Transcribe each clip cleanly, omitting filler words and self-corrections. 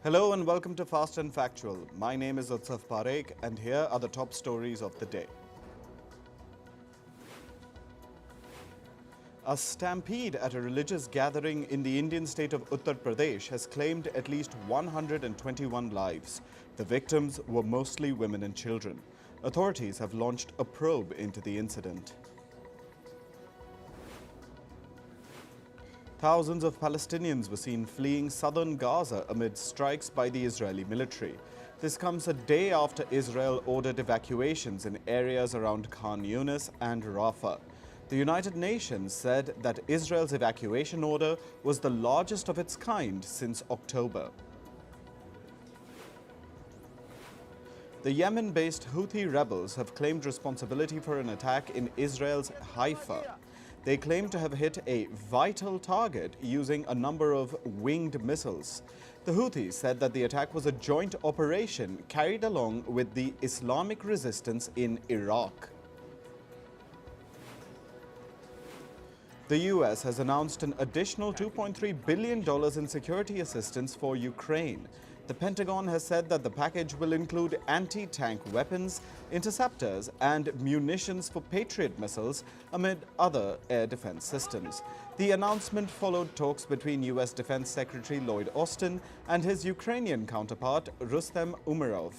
Hello and welcome to Fast and Factual. My name is Uttar Parekh and here are the top stories of the day. A stampede at a religious gathering in the Indian state of Uttar Pradesh has claimed at least 121 lives. The victims were mostly women and children. Authorities have launched a probe into the incident. Thousands of Palestinians were seen fleeing southern Gaza amid strikes by the Israeli military. This comes a day after Israel ordered evacuations in areas around Khan Younis and Rafah. The United Nations said that Israel's evacuation order was the largest of its kind since October. The Yemen-based Houthi rebels have claimed responsibility for an attack in Israel's Haifa. They claim to have hit a vital target using a number of winged missiles. The Houthis said that the attack was a joint operation carried along with the Islamic resistance in Iraq. The US has announced an additional $2.3 billion in security assistance for Ukraine. The Pentagon has said that the package will include anti-tank weapons, interceptors, and munitions for Patriot missiles, amid other air defense systems. The announcement followed talks between US Defense Secretary Lloyd Austin and his Ukrainian counterpart, Rustem Umerov.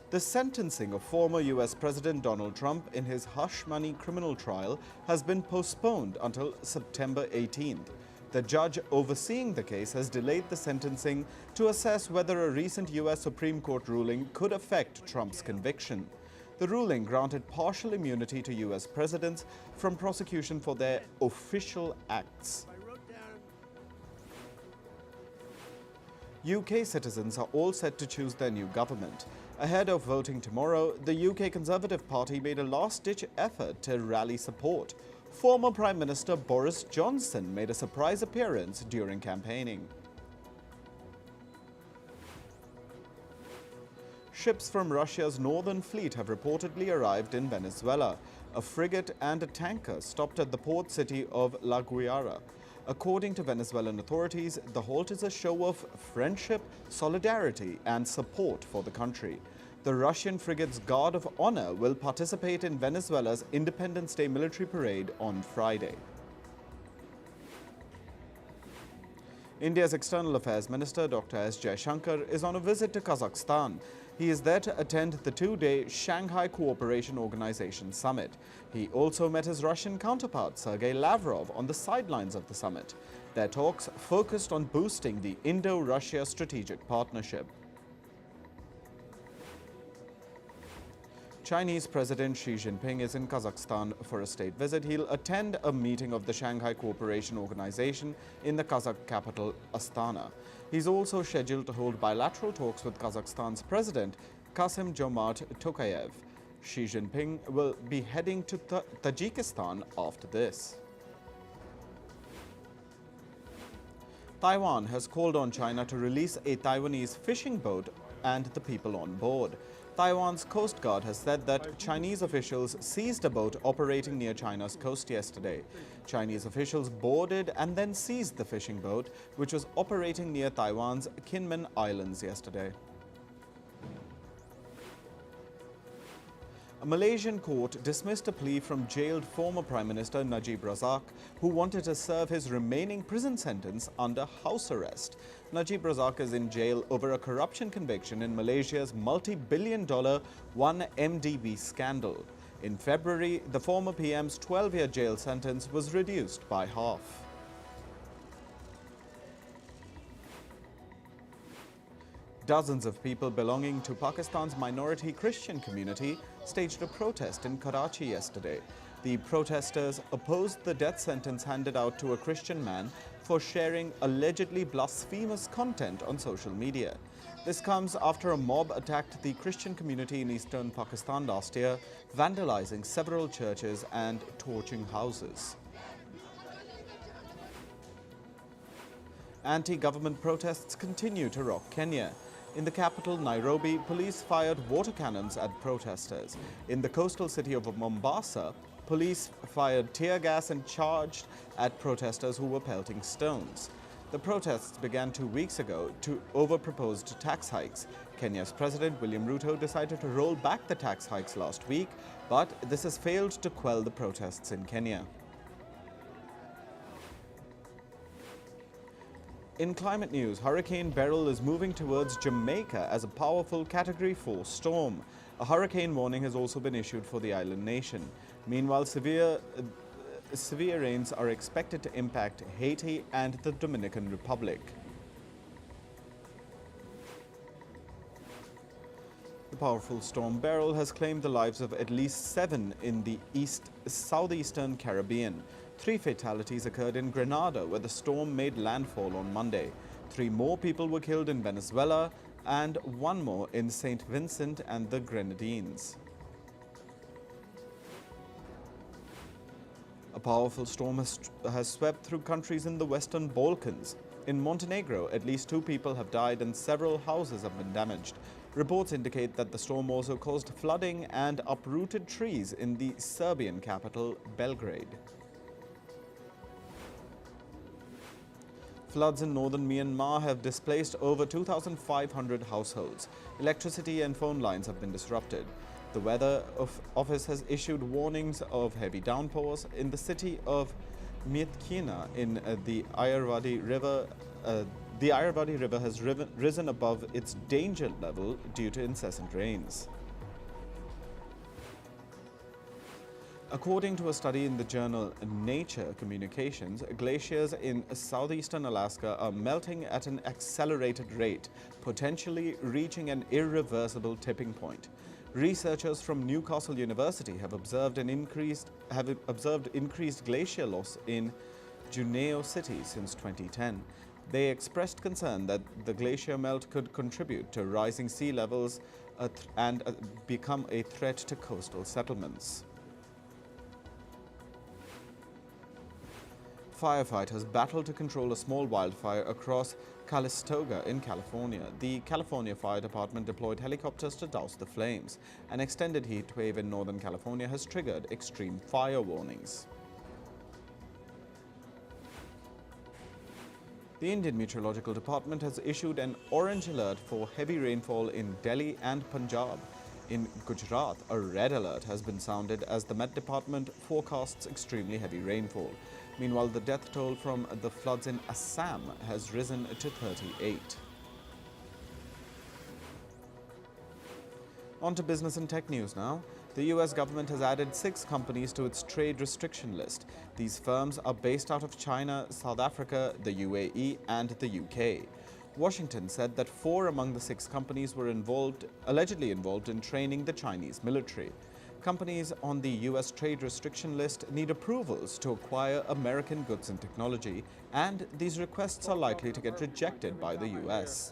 The sentencing of former US President Donald Trump in his hush money criminal trial has been postponed until September 18th. The judge overseeing the case has delayed the sentencing to assess whether a recent US Supreme Court ruling could affect Trump's conviction. The ruling granted partial immunity to US presidents from prosecution for their official acts. UK citizens are all set to choose their new government. Ahead of voting tomorrow, the UK Conservative Party made a last-ditch effort to rally support. Former Prime Minister Boris Johnson made a surprise appearance during campaigning. Ships from Russia's northern fleet have reportedly arrived in Venezuela. A frigate and a tanker stopped at the port city of La Guaira. According to Venezuelan authorities, the halt is a show of friendship, solidarity, and support for the country. The Russian frigate's Guard of Honor will participate in Venezuela's Independence Day military parade on Friday. India's External Affairs Minister Dr. S. Jaishankar is on a visit to Kazakhstan. He is there to attend the two-day Shanghai Cooperation Organization summit. He also met his Russian counterpart Sergei Lavrov on the sidelines of the summit. Their talks focused on boosting the Indo-Russia strategic partnership. Chinese President Xi Jinping is in Kazakhstan for a state visit. He'll attend a meeting of the Shanghai Cooperation Organization in the Kazakh capital, Astana. He's also scheduled to hold bilateral talks with Kazakhstan's President, Kassym-Jomart Tokayev. Xi Jinping will be heading to Tajikistan after this. Taiwan has called on China to release a Taiwanese fishing boat and the people on board. Taiwan's Coast Guard has said that Chinese officials seized a boat operating near China's coast yesterday. Chinese officials boarded and then seized the fishing boat, which was operating near Taiwan's Kinmen Islands yesterday. A Malaysian court dismissed a plea from jailed former Prime Minister Najib Razak, who wanted to serve his remaining prison sentence under house arrest. Najib Razak is in jail over a corruption conviction in Malaysia's multi-billion-dollar 1MDB scandal. In February, the former PM's 12-year jail sentence was reduced by half. Dozens of people belonging to Pakistan's minority Christian community staged a protest in Karachi yesterday. The protesters opposed the death sentence handed out to a Christian man for sharing allegedly blasphemous content on social media. This comes after a mob attacked the Christian community in eastern Pakistan last year, vandalizing several churches and torching houses. Anti-government protests continue to rock Kenya. In the capital, Nairobi, police fired water cannons at protesters. In the coastal city of Mombasa, police fired tear gas and charged at protesters who were pelting stones. The protests began 2 weeks ago over proposed tax hikes. Kenya's President William Ruto decided to roll back the tax hikes last week, but this has failed to quell the protests in Kenya. In climate news, Hurricane Beryl is moving towards Jamaica as a powerful Category 4 storm. A hurricane warning has also been issued for the island nation. Meanwhile, severe rains are expected to impact Haiti and the Dominican Republic. The powerful storm Beryl has claimed the lives of at least 7 in the southeastern Caribbean. 3 fatalities occurred in Grenada, where the storm made landfall on Monday. 3 more people were killed in Venezuela and 1 more in St. Vincent and the Grenadines. A powerful storm has swept through countries in the Western Balkans. In Montenegro, at least 2 people have died and several houses have been damaged. Reports indicate that the storm also caused flooding and uprooted trees in the Serbian capital, Belgrade. Floods in northern Myanmar have displaced over 2,500 households. Electricity and phone lines have been disrupted. The Weather Office has issued warnings of heavy downpours in the city of Myitkyina in the Irrawaddy River. The Irrawaddy River has risen above its danger level due to incessant rains. According to a study in the journal Nature Communications, glaciers in southeastern Alaska are melting at an accelerated rate, potentially reaching an irreversible tipping point. Researchers from Newcastle University have observed increased glacier loss in Juneau City since 2010. They expressed concern that the glacier melt could contribute to rising sea levels and become a threat to coastal settlements. Firefighters battled to control a small wildfire across Calistoga in California. The California Fire Department deployed helicopters to douse the flames. An extended heat wave in Northern California has triggered extreme fire warnings. The Indian Meteorological Department has issued an orange alert for heavy rainfall in Delhi and Punjab. In Gujarat, a red alert has been sounded as the Met Department forecasts extremely heavy rainfall. Meanwhile, the death toll from the floods in Assam has risen to 38. On to business and tech news now. The US government has added 6 companies to its trade restriction list. These firms are based out of China, South Africa, the UAE, and the UK. Washington said that 4 among the 6 companies were allegedly involved in training the Chinese military. Companies on the US trade restriction list need approvals to acquire American goods and technology, and these requests are likely to get rejected by the US.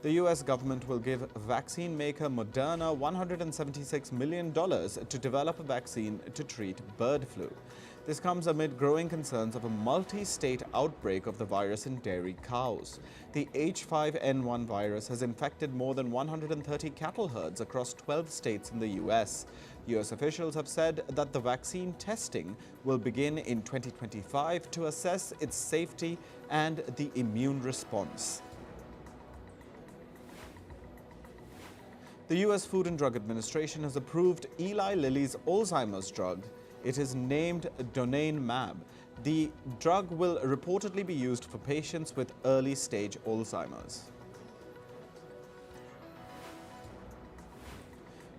The US government will give vaccine maker Moderna $176 million to develop a vaccine to treat bird flu. This comes amid growing concerns of a multi-state outbreak of the virus in dairy cows. The H5N1 virus has infected more than 130 cattle herds across 12 states in the US. US officials have said that the vaccine testing will begin in 2025 to assess its safety and the immune response. The US Food and Drug Administration has approved Eli Lilly's Alzheimer's drug. It is named Donanemab. The drug will reportedly be used for patients with early-stage Alzheimer's.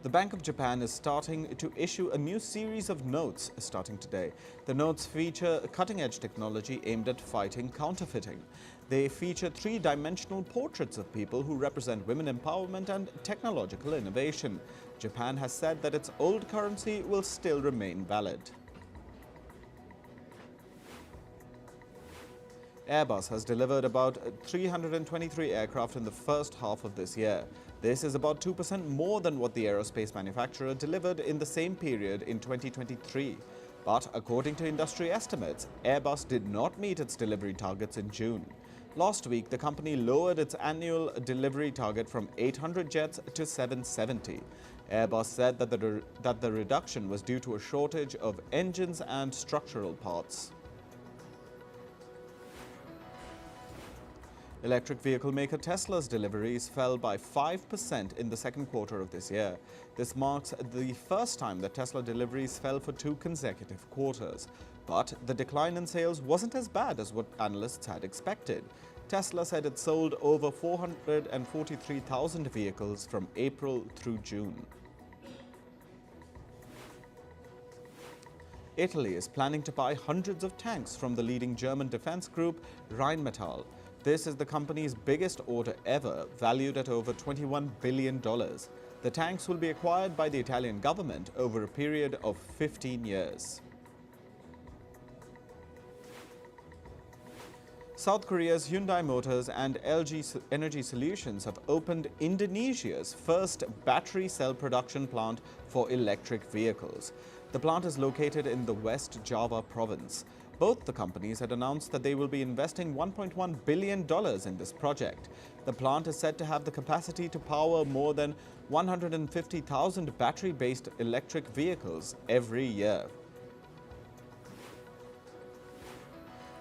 The Bank of Japan is starting to issue a new series of notes starting today. The notes feature cutting-edge technology aimed at fighting counterfeiting. They feature 3-dimensional portraits of people who represent women empowerment and technological innovation. Japan has said that its old currency will still remain valid. Airbus has delivered about 323 aircraft in the first half of this year. This is about 2% more than what the aerospace manufacturer delivered in the same period in 2023. But according to industry estimates, Airbus did not meet its delivery targets in June. Last week, the company lowered its annual delivery target from 800 jets to 770. Airbus said that the reduction was due to a shortage of engines and structural parts. Electric vehicle maker Tesla's deliveries fell by 5% in the second quarter of this year. This marks the first time that Tesla deliveries fell for 2 consecutive quarters. But the decline in sales wasn't as bad as what analysts had expected. Tesla said it sold over 443,000 vehicles from April through June. Italy is planning to buy hundreds of tanks from the leading German defense group Rheinmetall. This is the company's biggest order ever, valued at over $21 billion. The tanks will be acquired by the Italian government over a period of 15 years. South Korea's Hyundai Motors and LG Energy Solutions have opened Indonesia's first battery cell production plant for electric vehicles. The plant is located in the West Java province. Both the companies had announced that they will be investing $1.1 billion in this project. The plant is said to have the capacity to power more than 150,000 battery-based electric vehicles every year.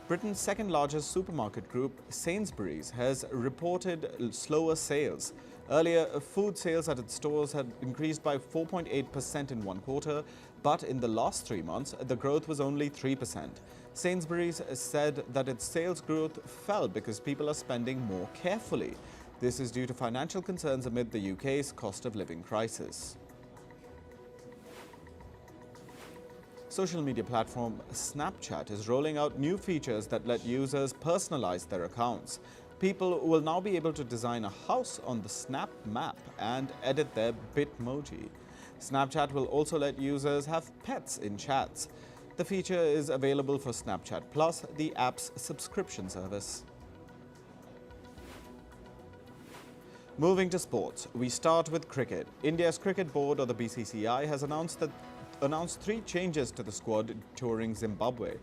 Britain's second-largest supermarket group, Sainsbury's, has reported slower sales. Earlier, food sales at its stores had increased by 4.8% in one quarter, but in the last 3 months, the growth was only 3%. Sainsbury's said that its sales growth fell because people are spending more carefully. This is due to financial concerns amid the UK's cost of living crisis. Social media platform Snapchat is rolling out new features that let users personalize their accounts. People will now be able to design a house on the Snap map and edit their Bitmoji. Snapchat will also let users have pets in chats. The feature is available for Snapchat Plus, the app's subscription service. Moving to sports, we start with cricket. India's cricket board, or the BCCI, has announced 3 changes to the squad touring Zimbabwe.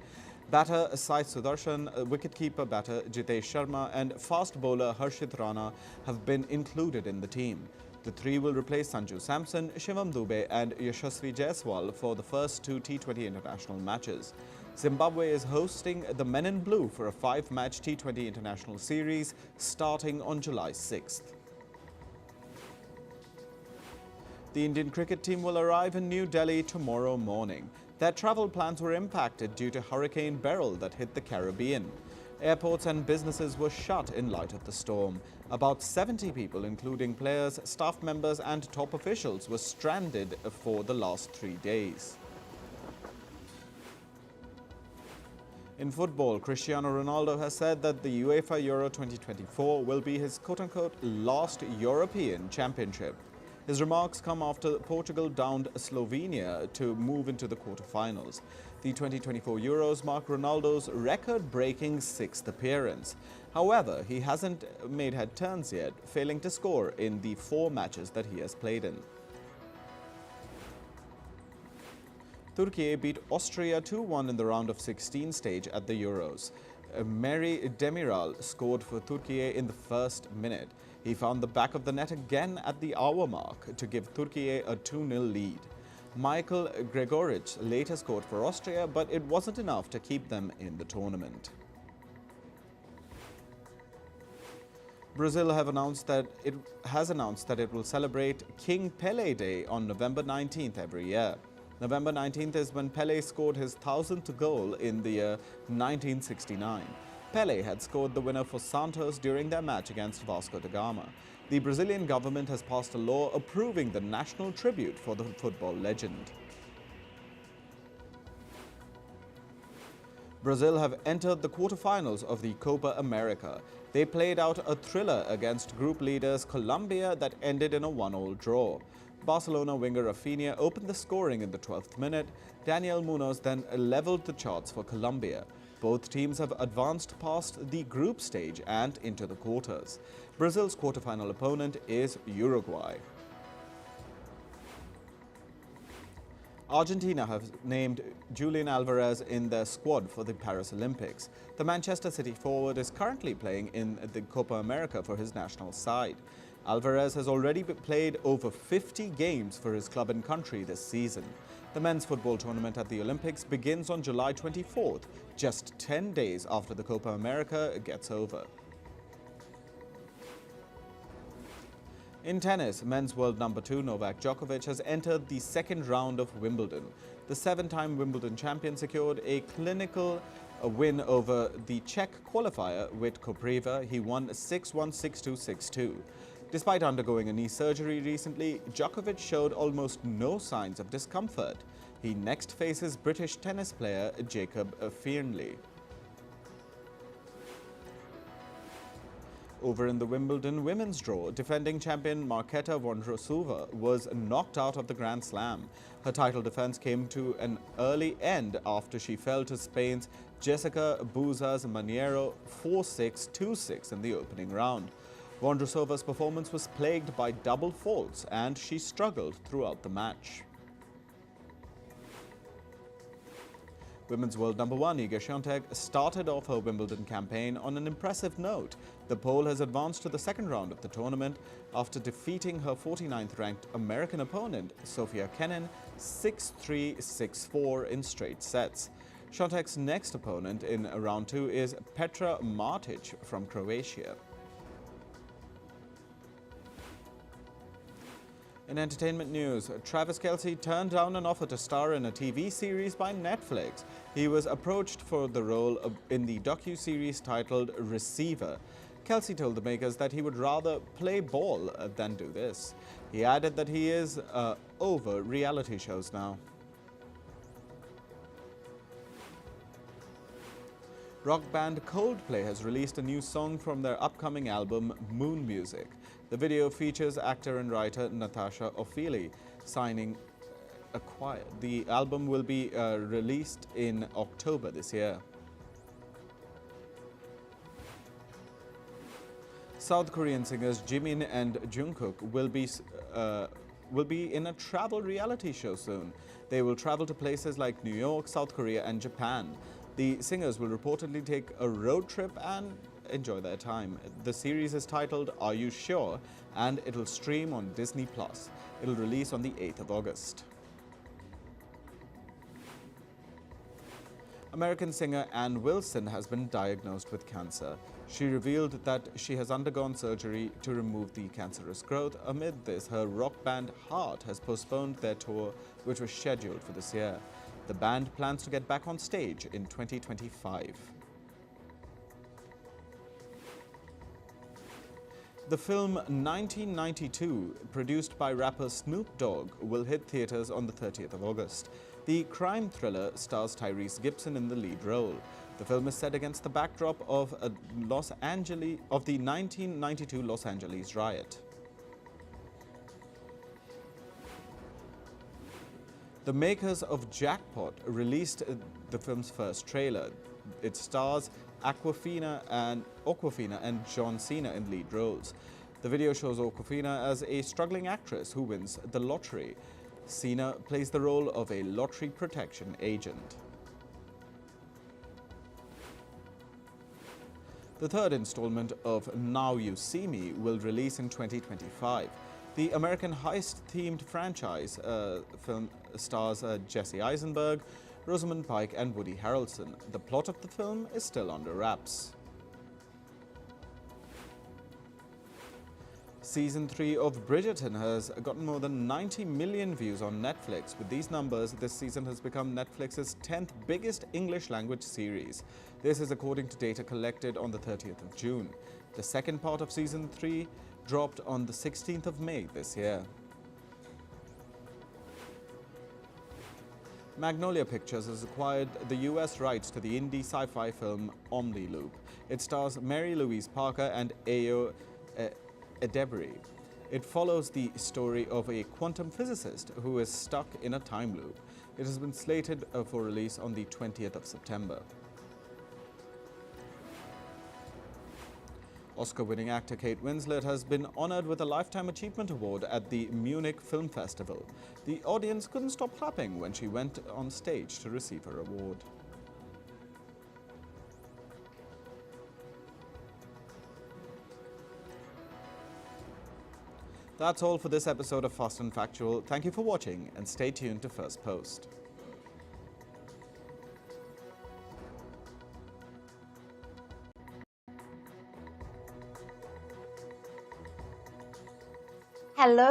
Batter Sai Sudarshan, wicketkeeper batter Jitesh Sharma and fast bowler Harshit Rana have been included in the team. The 3 will replace Sanju Samson, Shivam Dube and Yashasvi Jaiswal for the first 2 T20 international matches. Zimbabwe is hosting the Men in Blue for a 5-match T20 international series starting on July 6th. The Indian cricket team will arrive in New Delhi tomorrow morning. Their travel plans were impacted due to Hurricane Beryl that hit the Caribbean. Airports and businesses were shut in light of the storm. About 70 people, including players, staff members and top officials, were stranded for the last 3 days. In football, Cristiano Ronaldo has said that the UEFA Euro 2024 will be his quote-unquote last European championship. His remarks come after Portugal downed Slovenia to move into the quarterfinals. The 2024 Euros mark Ronaldo's record-breaking 6th appearance. However, he hasn't made head turns yet, failing to score in the 4 matches that he has played in. Turkey beat Austria 2-1 in the round of 16 stage at the Euros. Merih Demiral scored for Turkey in the first minute. He found the back of the net again at the hour mark to give Turkey a 2-0 lead. Michael Gregoric later scored for Austria, but it wasn't enough to keep them in the tournament. Brazil has announced that it will celebrate King Pelé Day on November 19th every year. November 19th is when Pelé scored his 1,000th goal in the year 1969. Pelé had scored the winner for Santos during their match against Vasco da Gama. The Brazilian government has passed a law approving the national tribute for the football legend. Brazil have entered the quarterfinals of the Copa America. They played out a thriller against group leaders Colombia that ended in a 1-1 draw. Barcelona winger Rafinha opened the scoring in the 12th minute. Daniel Munoz then leveled the charts for Colombia. Both teams have advanced past the group stage and into the quarters. Brazil's quarterfinal opponent is Uruguay. Argentina have named Julian Alvarez in their squad for the Paris Olympics. The Manchester City forward is currently playing in the Copa America for his national side. Alvarez has already played over 50 games for his club and country this season. The men's football tournament at the Olympics begins on July 24th, just 10 days after the Copa America gets over. In tennis, men's world number 2 Novak Djokovic has entered the second round of Wimbledon. The 7-time Wimbledon champion secured a clinical win over the Czech qualifier with Kopriva. He won 6-1, 6-2, 6-2. Despite undergoing a knee surgery recently, Djokovic showed almost no signs of discomfort. He next faces British tennis player Jacob Fearnley. Over in the Wimbledon women's draw, defending champion Marketa Vondrousova was knocked out of the Grand Slam. Her title defense came to an early end after she fell to Spain's Jessica Buzas Maniero 4-6, 2-6 in the opening round. Vondrousova's performance was plagued by double faults and she struggled throughout the match. Women's world number 1 Iga Świątek started off her Wimbledon campaign on an impressive note. The Pole has advanced to the second round of the tournament after defeating her 49th ranked American opponent, Sofia Kenin, 6-3, 6-4 in straight sets. Świątek's next opponent in round 2 is Petra Martic from Croatia. In entertainment news, Travis Kelce turned down an offer to star in a TV series by Netflix. He was approached for the role in the docu-series titled Receiver. Kelce told the makers that he would rather play ball than do this. He added that he is over reality shows now. Rock band Coldplay has released a new song from their upcoming album, Moon Music. The video features actor and writer Natasha O'Feely signing a choir. The album will be released in October this year. South Korean singers Jimin and Jungkook will be in a travel reality show soon. They will travel to places like New York, South Korea and Japan. The singers will reportedly take a road trip and enjoy their time. The series is titled Are You Sure? And it'll stream on Disney+. It'll release on the 8th of August. American singer Ann Wilson has been diagnosed with cancer. She revealed that she has undergone surgery to remove the cancerous growth. Amid this, her rock band Heart has postponed their tour, which was scheduled for this year. The band plans to get back on stage in 2025. The film 1992, produced by rapper Snoop Dogg, will hit theaters on the 30th of August. The crime thriller stars Tyrese Gibson in the lead role. The film is set against the backdrop of the 1992 Los Angeles riot. The makers of Jackpot released the film's first trailer. It stars Awkwafina and John Cena in lead roles. The video shows Awkwafina as a struggling actress who wins the lottery. Cena plays the role of a lottery protection agent. The third installment of Now You See Me will release in 2025. The American heist-themed franchise film stars Jesse Eisenberg, Rosamund Pike and Woody Harrelson. The plot of the film is still under wraps. Season 3 of Bridgerton has gotten more than 90 million views on Netflix. With these numbers, this season has become Netflix's 10th biggest English-language series. This is according to data collected on the 30th of June. The second part of Season 3 dropped on the 16th of May this year. Magnolia Pictures has acquired the US rights to the indie sci-fi film Omni-Loop. It stars Mary Louise Parker and Ayo Edebiri. It follows the story of a quantum physicist who is stuck in a time loop. It has been slated for release on the 20th of September. Oscar-winning actor Kate Winslet has been honored with a Lifetime Achievement Award at the Munich Film Festival. The audience couldn't stop clapping when she went on stage to receive her award. That's all for this episode of Fast and Factual. Thank you for watching and stay tuned to Firstpost. Hello